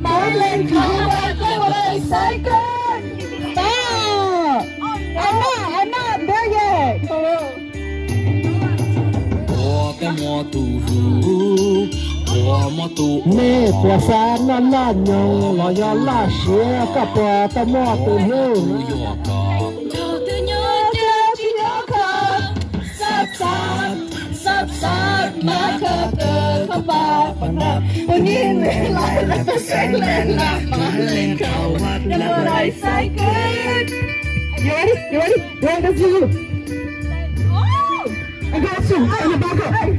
Mỗi lên không và có lời sai cơn. Anna, there ye. Cái mùa tù rú mùa tù nè của sa nó là nhau là do là xe các bò ta mò từ hưu Sát mà khờ cờ không ba phần nào nhìn lại là tôi sẽ lên làm mà lên cầu nhưng mà lại sai kết. You ready? Let's do it. I got you. I got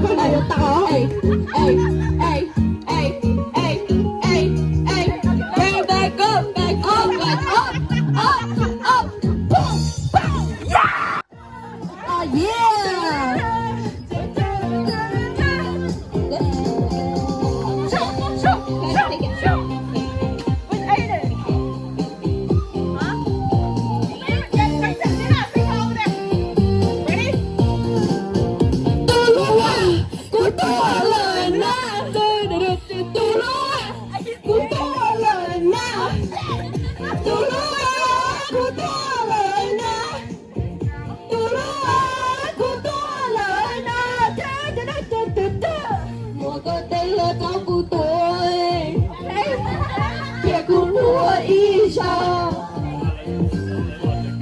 快点有打哦！哎哎哎哎哎哎哎 ，bring back up, back up, back up, up, up, boom, boom, yeah! Oh yeah!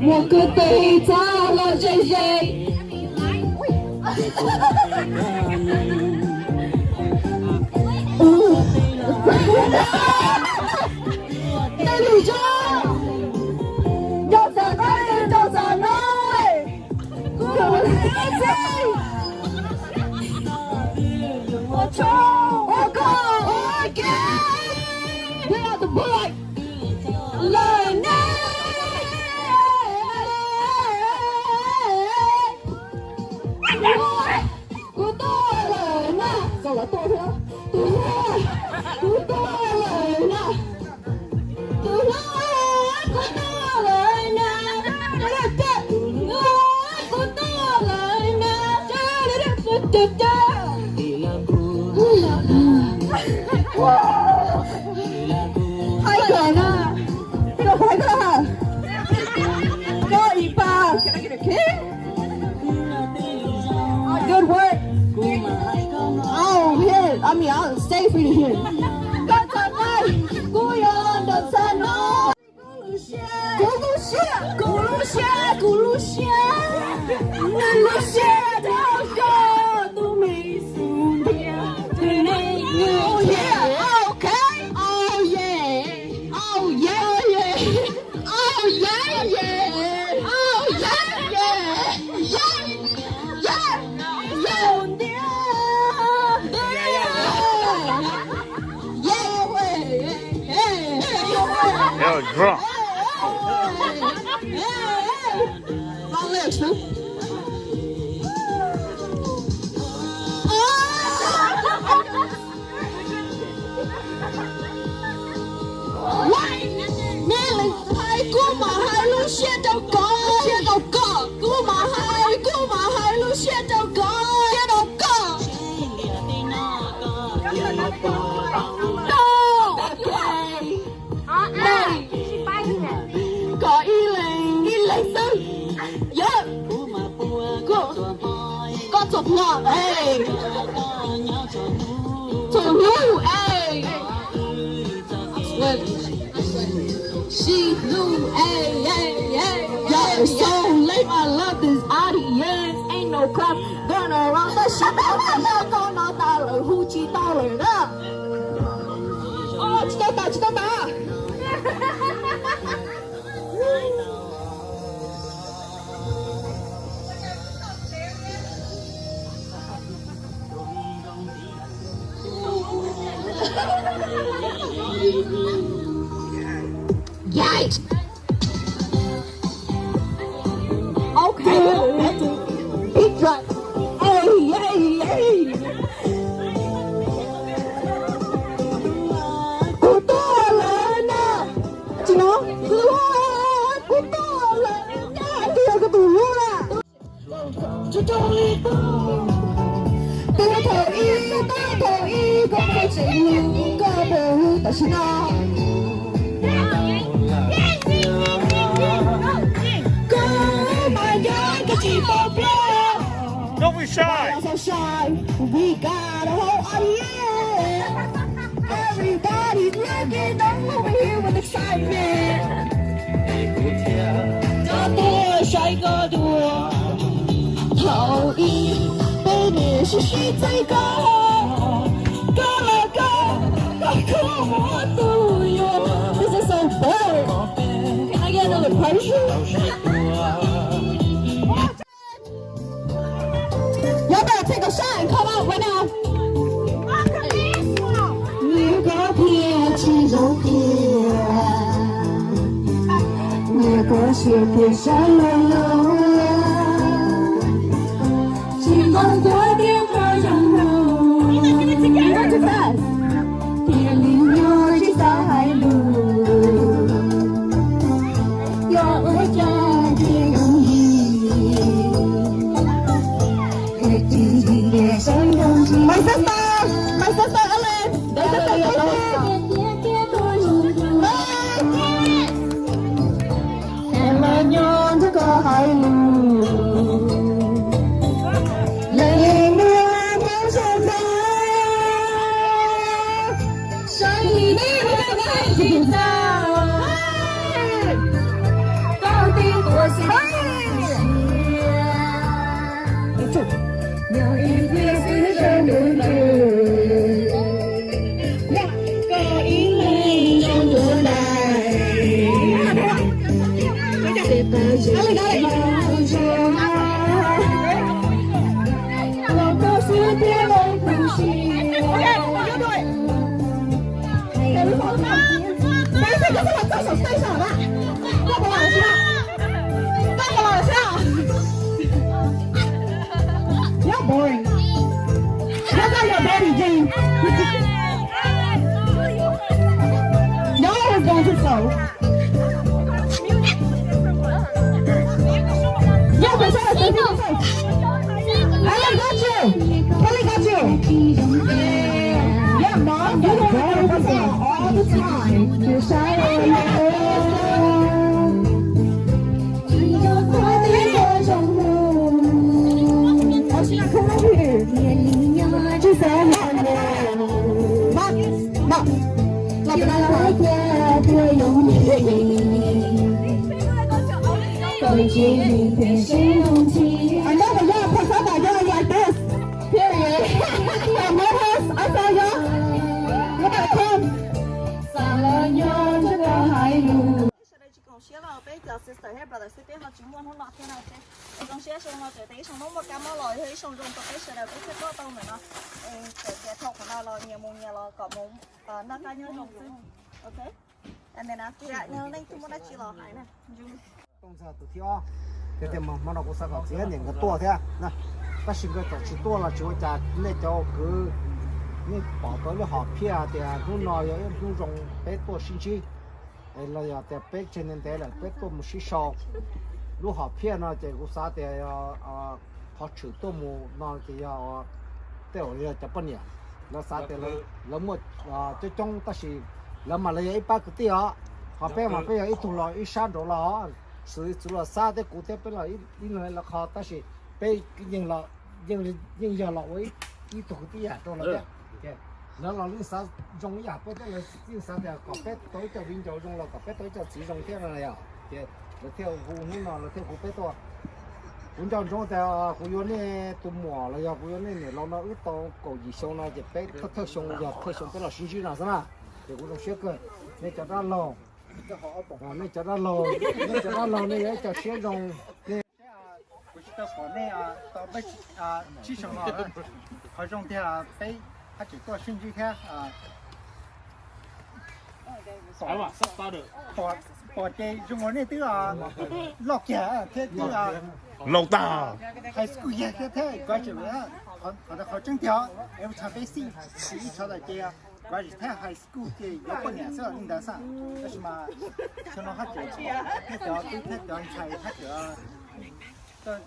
我可得砸了这些。在绿洲，要在哪里？要在哪里？我冲，我攻，我给，不要的 boy， 来呢。我到了呢，走了多少？我到了呢，我到了呢，我到了呢，太远了，这个坏蛋，这一把 ，Can I get a kick? Good work. Oh, here. I mean, I'll stay for you here. Got that night. Go on, the sun. No. 咕噜蟹，咕噜蟹，咕噜蟹，咕噜蟹的歌都没数遍。Oh yeah, okay. Oh yeah, oh yeah, yeah. Oh yeah, yeah. Oh yeah, yeah, yeah. Hell, drunk. Long legs, too. Nè hai cô mà hai lu xe đâu có cô mà hai lu xe đâu có có y lệnh tư yeah có chụp ngọt ê chụp ngu ê she knew ê ê ê yeah so late I love this audience ain't no crap gonna run the shit out con nó ta lời hu chi to lời đó chị tao ta Yikes! Okay, big drop. Hey, hey, hey! Cô to lên nè, chị nó cứ hết. Cô to lên nè, kia cái tủ luôn à. Cho đi tôi thở y, có cái gì có bố ta xin nó. Don't be shy. So shy. We got a whole audience. Everybody's looking over here with excitement. Có đua shy có đua. Thầu y, baby, she take go. Go let go. Come on to you. This is so boring. Can I get another pressure? Y'all better take a shot and come out with 是天上的路，星光多点和阳光，天灵有去上海路，有我家的容易，黑金金的山东西。My sister Ellen， nhon cho có hai lù lấy mưa theo sông ra sáng đi với ngày thì sao con tim của nhiều ý nghĩa sẽ trên đường đường có ý nghĩ trong tương lai You're boring. Look at your baby, Jane. No one's going to slow. Yeah, but Kelly got you. Kelly got you. Yeah, Mom, you don't have to say all the time. You're shy. Come over here. Just say Mom, Mom. Lặp lại lại. I never learned to talk about y'all like this. Period. Yeah, my house, I saw y'all. You gotta come. Chỉ còn xíu là bé giờ sister hay brother sẽ bé họ chỉ muốn không nọ thế nào chứ. Còn xíu xong là tới xong nó một cam nó lòi hơi xong rồi có bé sẽ là bé sẽ có tao nữa nó. Để thọc của nó lòi nhiều là có mông nó cá nhau không chứ. Ok. Em này nào kia nhau nên chúng nó chỉ lòi hải nè. Đông ra từ theo, thế mà nó cũng sao cả, chỉ những cái tua thế, nè, các sinh cái chỉ tua là chỉ có nên cho cứ, nên bảo tới là họ phe thì lúc nào vậy lúc dùng bé tua sinh chi, là giờ thì bé trên nên thế là bé tua một xí sào, lúc họ phe nó thì cũng sao thì họ chịu tua một nó thì theo là chấp nhận, là sao thì là một cái trong ta chỉ là mà là ít ba cái tia, họ bé mà bé ít thùng lò ít sáng rồi là sự là xa thế cụ thể bây giờ ít người là họ ta sẽ bây nhưng giờ là với ít tuổi tí à trong là thế nó là những sao trong nhà bây giờ là những sao thì có bé tối cho viên châu trong là có bé tối cho chỉ trong thế này à thì là theo khu những nó là theo khu bé to cũng trong trong thì khu yếu này tụi mỏ là giờ khu yếu này nó ít to cầu gì xong nó thì bé thất xong giờ thất xong tức là sinh sinh nào sao thì cũng trong xếp cơ nên cho nó lâu nên cho nó lâu này cho xếp trong này của chúng ta có này tao bây chỉ xong rồi họ trong thì bây他只做生鸡看Sao mà sắp ta được. bỏ cái trong ngón này tức là lọc kẻ thế tức là Lộc ta. hay school gì thế coi chừng nữa họ trông theo em thằng bé xí cho là cái coi chừng thế high school cái có bao nhiêu sao nhưng đã sao但是嘛cho nó phát triển thế cho chạy phát triển tôi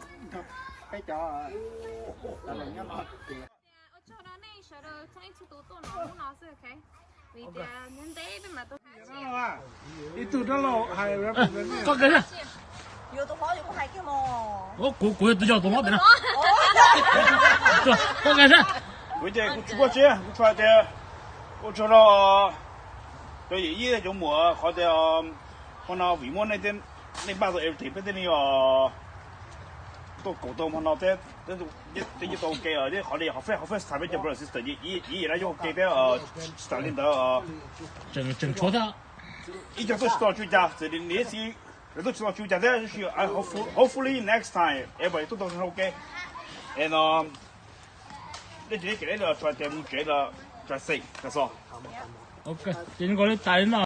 cái cho là nhau nó cho nó này sợ rồi cho anh tụi tôi nó sẽ ok vì thế nên đấy mà tôi itu dulu hai Có cái này. Vô tôi hỏi có hai cái mò. Của tôi cho tôi nói nè. Có cái này. Bây giờ cũng chưa chứ, cũng phải chứ. Cũng cho nó cái gì vậy trong mùa họ thì họ nào vì món này tên nên bao giờ em thì biết tên này tôi cổ tôi mà nó thế thế như tôi kêu ở đây họ phải sản xuất cho bro sister ý là cho cái đó sản lên đó整戳他。一直都知道就家，这里联系，都知道就家的是hopefully next time everybody 都是 OK，and 你自己给了转点给了转谁，再说。 Ok, chính có lên tay nào.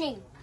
Shane.